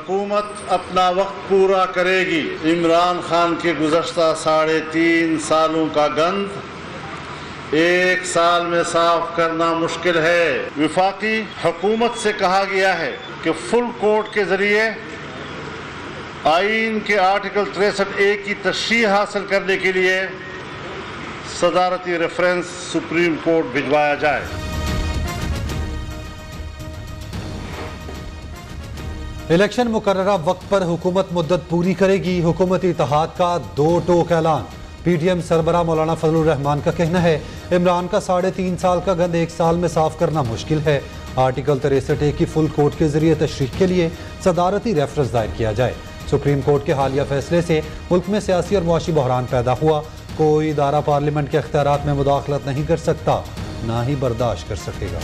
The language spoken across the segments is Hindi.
हुकूमत अपना वक्त पूरा करेगी। इमरान खान के गुज़श्ता 3.5 सालों का गंद 1 साल में साफ करना मुश्किल है। वफाकी हुकूमत से कहा गया है कि फुल कोर्ट के जरिए आइन के आर्टिकल 63A की तशरीह हासिल करने के लिए सदारती रेफरेंस सुप्रीम कोर्ट भिजवाया जाए। इलेक्शन मुकर्ररा वक्त पर हुकूमत मुद्दत पूरी करेगी। हुकूमती इत्तेहाद का 2 टोक ऐलान। PTM सरबराह मौलाना फजलुर रहमान का कहना है इमरान का 3.5 साल का गंद 1 साल में साफ करना मुश्किल है। आर्टिकल 63A की फुल कोर्ट के जरिए तशरीह के लिए सदारती रेफरेंस दायर किया जाए। सुप्रीम कोर्ट के हालिया फैसले से मुल्क में सियासी और मुआशी बहरान पैदा हुआ। कोई इदारा पार्लियामेंट के इख्तियारात में मुदाखलत नहीं कर सकता, ना ही बर्दाश्त कर सकेगा।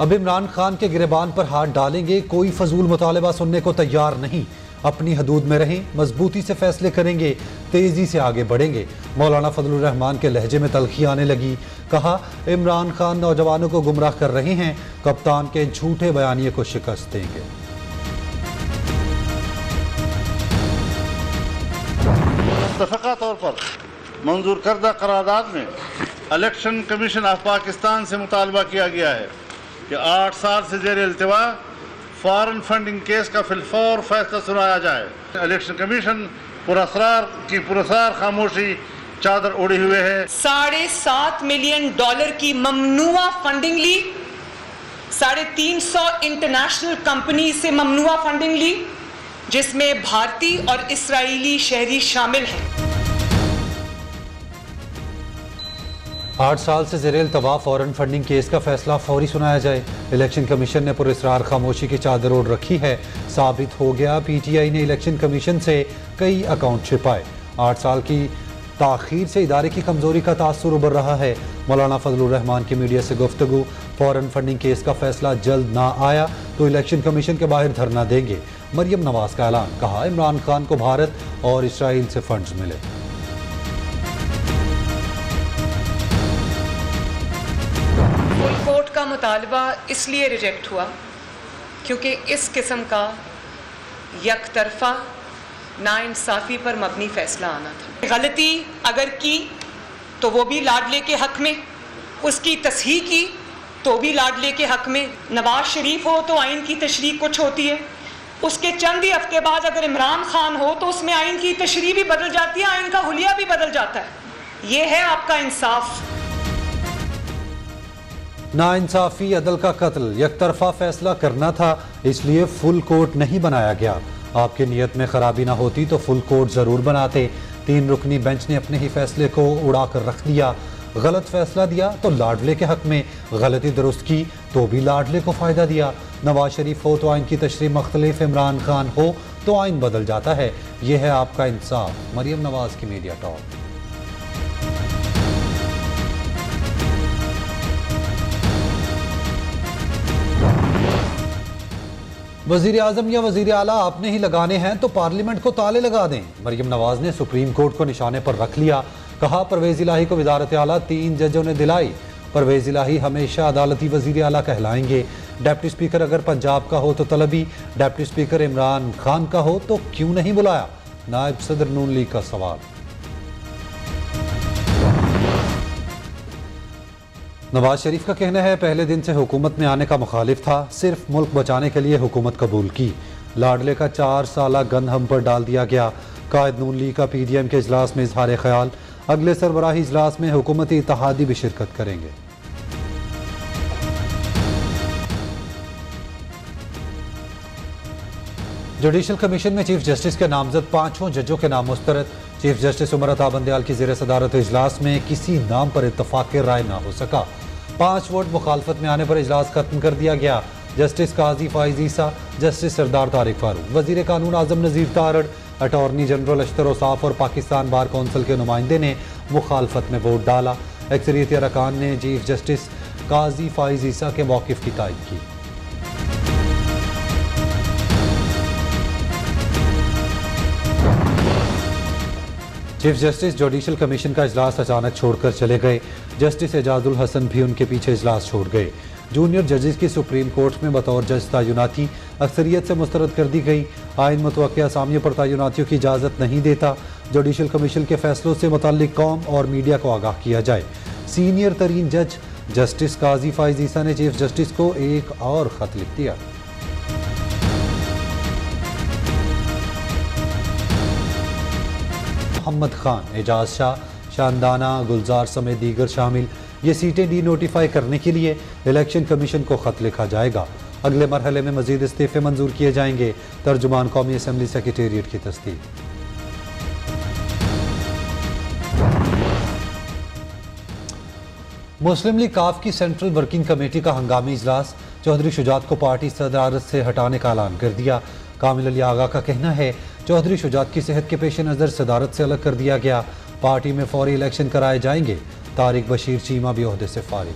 अब इमरान खान के गिरेबान पर हाथ डालेंगे। कोई फजूल मुतालबा सुनने को तैयार नहीं। अपनी हदूद में रहें, मजबूती से फैसले करेंगे, तेजी से आगे बढ़ेंगे। मौलाना फजलुर रहमान के लहजे में तलखी आने लगी। कहा इमरान खान नौजवानों को गुमराह कर रहे हैं, कप्तान के झूठे बयानिए को शिकस्त देंगे। मुत्तफ़क़ा तौर पर मंजूर करदा करारदाद में इलेक्शन कमीशन ऑफ पाकिस्तान से मुतालबा किया गया है कि 8 साल से जेर इल्तिवा फॉरेन फंडिंग केस का फिलफौर फैसला सुनाया जाए। इलेक्शन कमीशन पुरअसरार खामोशी चादर ओढ़े हुए है। $7.5 मिलियन की ममनुआ फंडिंग ली, 350 इंटरनेशनल कंपनी से ममनुआ फंडिंग ली, जिसमें भारतीय और इस्राएली शहरी शामिल हैं। 8 साल से ज़ेरे इल्तवा फॉरेन फंडिंग केस का फैसला फौरी सुनाया जाए। इलेक्शन कमीशन ने पुरअसरार खामोशी की चादर ओढ़ रखी है। साबित हो गया PTI ने इलेक्शन कमीशन से कई अकाउंट छिपाए। 8 साल की ताख़ीर से इदारे की कमजोरी का तासुर उभर रहा है। मौलाना फजलुर रहमान की मीडिया से गुफ्तगू। फॉरेन फंडिंग केस का फैसला जल्द ना आया तो इलेक्शन कमीशन के बाहर धरना देंगे। मरियम नवाज का ऐलान। कहा इमरान खान को भारत और इसराइल से फंड्स मिले। कोर्ट का मुतालबा इसलिए रिजेक्ट हुआ क्योंकि इस किस्म का यकतरफा नाइंसाफ़ी पर मबनी फैसला आना था। गलती अगर की तो वो भी लाडले के हक में, उसकी तस्हीह की तो भी लाडले के हक में। नवाज शरीफ हो तो आइन की तशरीह कुछ होती है, उसके चंद ही हफ्ते बाद अगर इमरान खान हो तो उसमें आइन की तशरीह भी बदल जाती है, आइन का हुलिया भी बदल जाता है। ये है आपका इंसाफ। नाइंसाफी, अदल का कत्ल, यकतरफा फैसला करना था, इसलिए फुल कोर्ट नहीं बनाया गया। आपकी नीयत में खराबी ना होती तो फुल कोर्ट जरूर बनाते। 3 रुकनी बेंच ने अपने ही फैसले को उड़ा कर रख दिया। गलत फैसला दिया तो लाडले के हक में, गलती दुरुस्त की तो भी लाडले को फ़ायदा दिया। नवाज शरीफ हो तो आइन की तशरीह मुख्तलिफ, इमरान खान हो तो आइन बदल जाता है। यह है आपका इंसाफ। मरियम नवाज की मीडिया टॉक। वज़ीर आज़म या वज़ीर आला आपने ही लगाने हैं तो पार्लियामेंट को ताले लगा दें। मरियम नवाज ने सुप्रीम कोर्ट को निशाने पर रख लिया। कहा परवेज़ इलाही को वज़ारत आला 3 जजों ने दिलाई। परवेज़ इलाही हमेशा अदालती वज़ीर आला कहलाएंगे। डिप्टी स्पीकर अगर पंजाब का हो तो तलबी, डिप्टी स्पीकर इमरान खान का हो तो क्यों नहीं बुलाया? नायब सदर नून लीग का सवाल। नवाज शरीफ का कहना है पहले दिन से हुकूमत में आने का मुखालिफ था, सिर्फ मुल्क बचाने के लिए हुकूमत कबूल की। लाडले का 4 साला गन हम पर डाल दिया गया। कायद नून लीग का PDM के इजलास में इजहार ख्याल। अगले सरबराही इजलास में हुकूमती इत्तेहादी भी शिरकत करेंगे। जुडिशल कमीशन में चीफ जस्टिस के नामजद 5 जजों के नाम मुस्तरद। चीफ जस्टिस उमर अता बंदयाल की ज़ेर सदारत इजलास में किसी नाम पर इत्तफाक राय ना हो सका। 5 वोट मुखालफत में आने पर इजलास खत्म कर दिया गया। जस्टिस काजी फाइज ईसा, जस्टिस सरदार तारिक फारूक, वजीर कानून आजम नज़ीर तारड़, अटॉर्नी जनरल अशतर औसाफ और पाकिस्तान बार कौंसिल के नुमाइंदे ने मुखालफत में वोट डाला। अक्सरियती अरकान ने चीफ जस्टिस काजी फाइज ईसा के मौक़िफ़ की तायद की। चीफ जस्टिस जुडिशल कमीशन का इजलास अचानक छोड़कर चले गए। जस्टिस एजाजुल हसन भी उनके पीछे इजलास छोड़ गए। जूनियर जजेस की सुप्रीम कोर्ट में बतौर जज तैनाती अक्सरियत से मुस्तरद कर दी गई। आइन मुतवक्किया असामियों पर तैनातियों की इजाज़त नहीं देता। जुडिशल कमीशन के फैसलों से मुतल्लिक कौम और मीडिया को आगाह किया जाए। सीनियर तरीन जज जस्टिस काजी फाइज ईसा ने चीफ जस्टिस को एक और खत लिख दिया। मोहम्मद खान, एजाज शाह, शानदाना, गुलजार समेत दीगर शामिल ये सीटें डी नोटिफाई करने के लिए इलेक्शन कमीशन को खत लिखा जाएगा। अगले मरहले में मजीद इस्तीफे मंजूर किए जाएंगे। तर्जुमान कौमी असम्बली सेक्रेटेरिएट की तस्दीक। मुस्लिम लीग काफ की सेंट्रल वर्किंग कमेटी का हंगामी इजलास। चौधरी शुजात को पार्टी सदारत से हटाने का ऐलान कर दिया। कामिल अली आगा का कहना है चौधरी शुजात की सेहत के पेश नज़र सदारत से अलग कर दिया गया। पार्टी में फौरी इलेक्शन कराए जाएंगे। तारिक बशीर चीमा भी ओहदे से फारिग।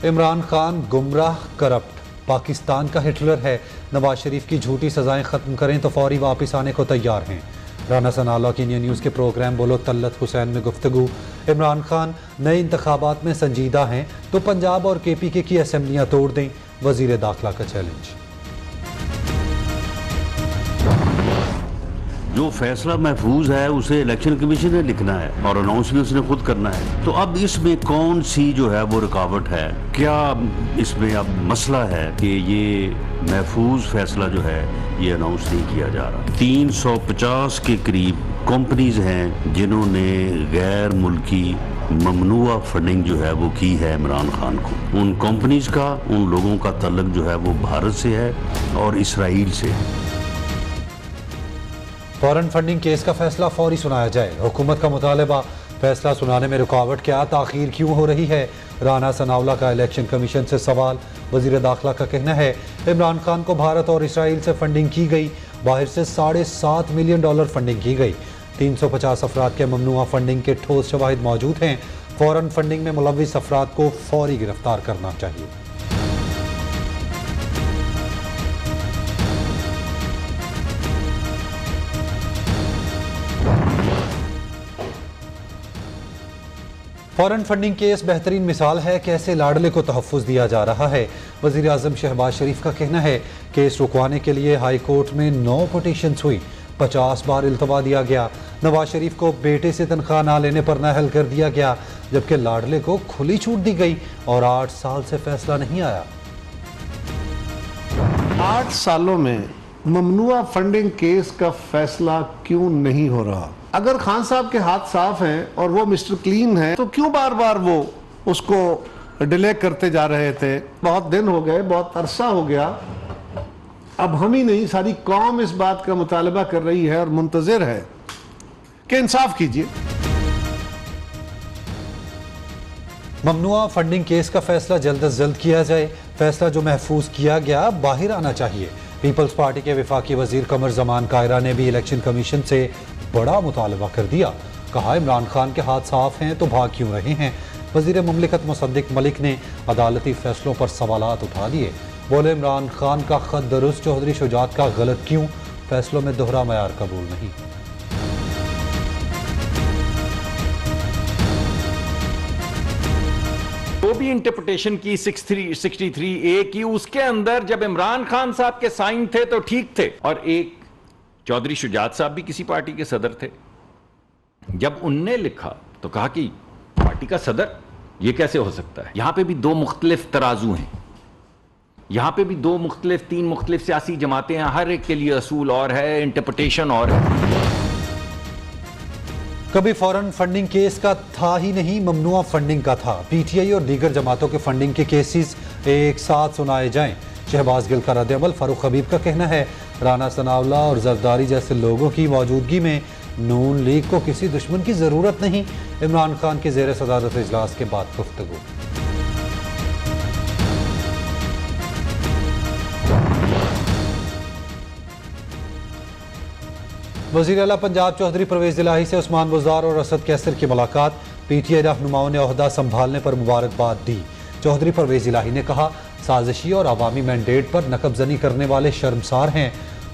इमरान खान गुमराह, करप्ट, पाकिस्तान का हिटलर है। नवाज शरीफ की झूठी सजाएं खत्म करें तो फौरी वापस आने को तैयार हैं। राना सनाउल्लाह की इंडिया न्यूज़ के प्रोग्राम बोलो तल्लत हुसैन में गुफ्तगू। इमरान खान नए इंतखाबात में संजीदा हैं तो पंजाब और KPK की असम्बलियाँ तोड़ दें। वजीर दाखिला का चैलेंज। जो फैसला महफूज है उसे इलेक्शन कमीशन ने लिखना है और अनाउंस भी उसने खुद करना है। तो अब इसमें कौन सी जो है वो रुकावट है? क्या इसमें अब मसला है कि ये महफूज फैसला जो है ये अनाउंस नहीं किया जा रहा? 350 के करीब कंपनीज हैं जिन्होंने गैर मुल्की ममनुआ फंडिंग जो है वो की है इमरान खान को। उन कंपनीज का, उन लोगों का तल्लुक जो है वो भारत से है और इसराइल से। फॉरेन फंडिंग केस का फैसला फौरी सुनाया जाए। हुकूमत का मुतालबा, फैसला सुनाने में रुकावट क्या, ताखीर क्यों हो रही है? राना सनाउल्लाह का इलेक्शन कमीशन से सवाल। वजीर दाखिला का कहना है इमरान खान को भारत और इसराइल से फंडिंग की गई। बाहर से $7.5 मिलियन फंडिंग की गई। 350 अफराद के ममनुआ फंडिंग के ठोस शवाहिद मौजूद हैं। फॉरेन फंडिंग में मुलव्विस अफराद को फौरी गिरफ्तार करना चाहिए। फॉरेन फंडिंग केस बेहतरीन मिसाल है कैसे लाडले को तहफ़्फ़ुज़ दिया जा रहा है। वज़ीर आज़म शहबाज शरीफ का कहना है केस रुकवाने के लिए हाई कोर्ट में 9 पिटीशंस हुई, 50 बार इल्तवा दिया गया। नवाज शरीफ को बेटे से तनख्वाह ना लेने पर नाअहल कर दिया गया, जबकि लाडले को खुली छूट दी गई और 8 साल से फैसला नहीं आया। 8 सालों में ममनुआ फंडिंग केस का फैसला क्यों नहीं हो रहा? अगर खान साहब के हाथ साफ हैं और वो मिस्टर क्लीन हैं तो क्यों बार बार वो उसको डिले करते जा रहे थे? बहुत दिन हो गए, बहुत अरसा हो गया। अब हम ही नहीं, सारी कौम इस बात का मुतालबा कर रही है और मुंतजिर है कि इंसाफ कीजिए। ममनुआ फंडिंग केस का फैसला जल्द अज जल्द किया जाए। फैसला जो महफूज किया गया बाहर आना चाहिए। पीपल्स पार्टी के वफाकी वजीर कमर जमान कायरा ने भी इलेक्शन कमीशन से बड़ा मुतालबा कर दिया। कहा इमरान खान के हाथ साफ हैं तो भाग क्यों रहे हैं? वजीर मुमलिकत मुसद्दिक मलिक ने अदालती फैसलों पर सवालात उठा दिए। बोले इमरान खान का खत दुरुस्त, चौधरी शुजात का गलत क्यों? फैसलों में दोहरा मयार कबूल नहीं। वो भी इंटरप्रिटेशन की 63A की, उसके अंदर जब इमरान खान साहब के साइन थे तो ठीक थे, और एक चौधरी शुजात साहब भी किसी पार्टी के सदर थे। जब उनने लिखा तो कहा कि पार्टी का सदर ये कैसे हो सकता है? यहां पे भी 2 मुख्तलिफ तराजू हैं, यहां पे भी 2 मुख्तलिफ 3 मुख्तलिफ सियासी जमातें हैं। हर एक के लिए असूल और है, इंटरप्रिटेशन और है। कभी फॉरेन फंडिंग केस का था ही नहीं, ममनुआ फंडिंग का था। PTI और दीगर जमातों के फंडिंग के केसेस एक साथ सुनाए जाएं। शहबाज गिल का रद्द-ए-अमल। फारूक हबीब का कहना है राना सनाउल्लाह और जरदारी जैसे लोगों की मौजूदगी में नून लीग को किसी दुश्मन की जरूरत नहीं। इमरान खान के ज़ेर सदारत इजलास के बाद गुफ्तगू। वज़ीर आला पंजाब चौधरी परवेज इलाही से उस्मान बुज़दार और असद कैसर की मुलाकात। PTI रहनुमाओं ने ओहदा संभालने पर मुबारकबाद दी। चौधरी परवेज इलाही ने कहा, साजिशी और अवामी मैंडेट पर नकबजनी करने वाले शर्मसार हैं।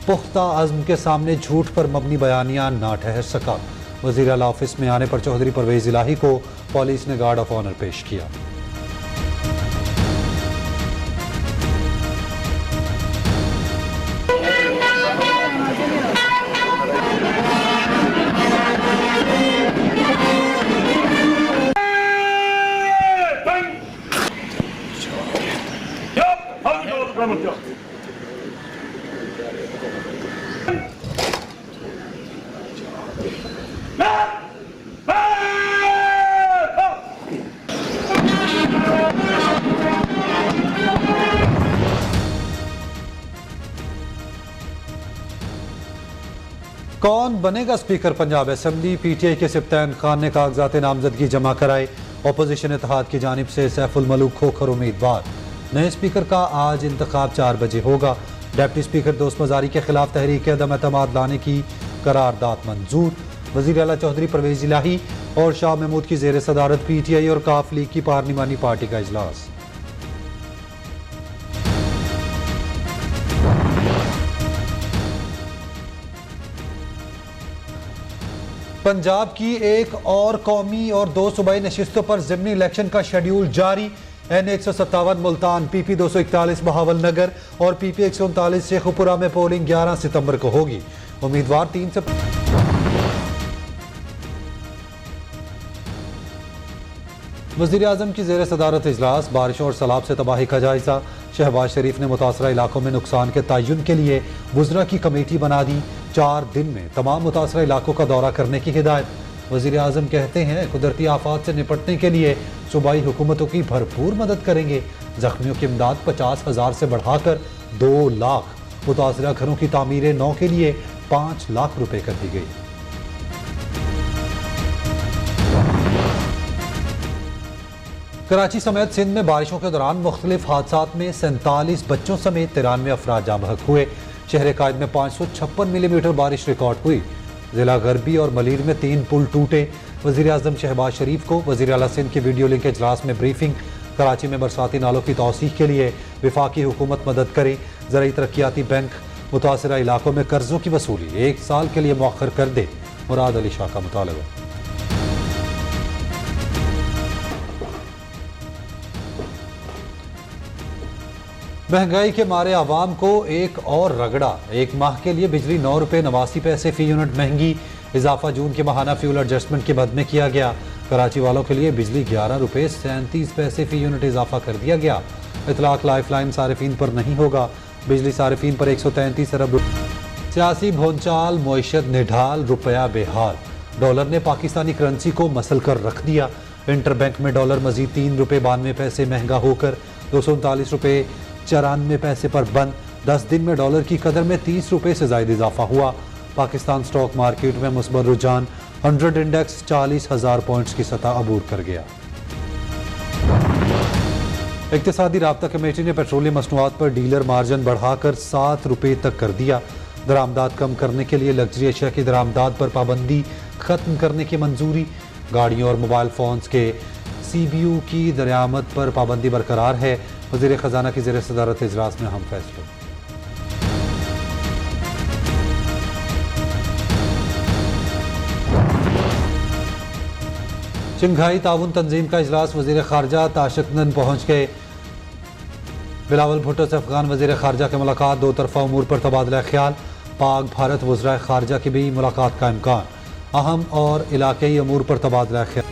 पुख्ता अज़्म के सामने झूठ पर मबनी बयानिया ना ठहर सका। वज़ीर आला ऑफिस में आने पर चौधरी परवेज इलाही को पुलिस ने गार्ड ऑफ ऑनर पेश किया। कौन बनेगा स्पीकर पंजाब असेंबली? पीटीआई के सिप्तान खान ने कागजात नामजदगी जमा कराए। अपोजिशन इत्तेहाद की जानिब से सैफुल मलूक खोखर उम्मीदवार। नए स्पीकर का आज इंतखाब 4 बजे होगा। डिप्टी स्पीकर दोस्त मजारी के खिलाफ तहरीक अदम एतमाद लाने की करारदाद मंजूर। वज़ीर आला चौधरी परवेज इलाही और शाह महमूद की ज़ेर सदारत पीटीआई और काफ लीग की पार्लिमानी पार्टी का इजलास। पंजाब की एक और कौमी और 2 सूबाई नशिस्तों पर ज़िमनी इलेक्शन का शेड्यूल जारी। N157 मुल्तान, PP 241 बहावल नगर और PP 139 शेखुपुरा में पोलिंग 11 सितंबर को होगी। उम्मीदवार 3 से वज़ीर आज़म की ज़ेर सदारत इजलास। बारिशों और सैलाब से तबाही का जायजा। शहबाज शरीफ ने मुतासरा इलाकों में नुकसान के तयन के लिए वुज़रा की कमेटी बना दी। 4 दिन में तमाम मुतासरा इलाकों का दौरा करने की हिदायत। वज़ीर आज़म कहते हैं, कुदरती आफात से निपटने के लिए सूबाई हुकूमतों की भरपूर मदद करेंगे। जख्मियों की इमदाद 50,000 से बढ़ाकर 2 लाख। मुतासरा घरों की तामीर 9 के लिए 5 लाख रुपए कर दी गई। कराची समेत सिंध में बारिशों के दौरान मुख्तलिफ हादसात में 47 बच्चों समेत 93 अफराद जाँ बहक हुए। शहर कायद में 556 मिलीमीटर बारिश रिकॉर्ड हुई। जिला गरबी और मलीर में 3 पुल टूटे। वज़ीर आज़म शहबाज शरीफ को वज़ीर आला सिंध के वीडियो लिंक इजलास में ब्रीफिंग। कराची में बरसाती नालों की तौसीह के लिए विफाकी हुकूमत मदद करे। ज़राई तरक्याती बैंक मुतासरा इलाकों में कर्जों की वसूली 1 साल के लिए मौखर कर दे। मुराद अली शाह का मुतालबा। महंगाई के मारे आवाम को एक और रगड़ा। 1 माह के लिए बिजली 9 रुपये 89 पैसे फी यूनिट महंगी। इजाफा जून के माहाना फ्यूल एडजस्टमेंट के बद में किया गया। कराची वालों के लिए बिजली 11 रुपये 37 पैसे फी यूनिट इजाफा कर दिया गया। इतलाक लाइफलाइन सारिफीन पर नहीं होगा। बिजली सारिफीन पर 133 अरब। सियासी भोंचाल, मुईशत निढाल, रुपया बेहाल। डॉलर ने पाकिस्तानी करेंसी को मसल कर रख दिया। इंटर बैंक में डॉलर मजीद 3 रुपये 92 पैसे महंगा होकर 239 रुपये 94 पैसे पर बंद। 10 दिन में डॉलर की कदर में 30 रुपये से ज्यादा इजाफा हुआ। पाकिस्तान स्टॉक मार्केट में मुस्बत रुझान। 100 इंडेक्स 40,000 पॉइंट्स की सतह अबूर कर गया। इक्तिसादी राब्ता कमेटी ने पेट्रोलियम मसनूआत पर डीलर मार्जिन बढ़ाकर 7 रुपये तक कर दिया। दरामदाद कम करने के लिए लग्जरी अशिया की दरामदाद पर पाबंदी खत्म करने की मंजूरी। गाड़ियों और मोबाइल फोन्स के CBU की दरियामद पर पाबंदी बरकरार है। वज़ीर ख़जाना की ज़ेर सदारत इजलास में अहम फैसले। शंघाई ताउन तंजीम का इजलास। वज़ीर ख़ारजा ताशकंद पहुँच गए। बिलावल भुट्टो से अफगान वज़ीर ख़ारजा की मुलाकात। 2 तरफ़ा उमूर पर तबादला ख्याल। पाक भारत वज़राए ख़ारजा की भी मुलाकात का इम्कान। अहम और इलाक़ाई उमूर पर तबादला ख्याल।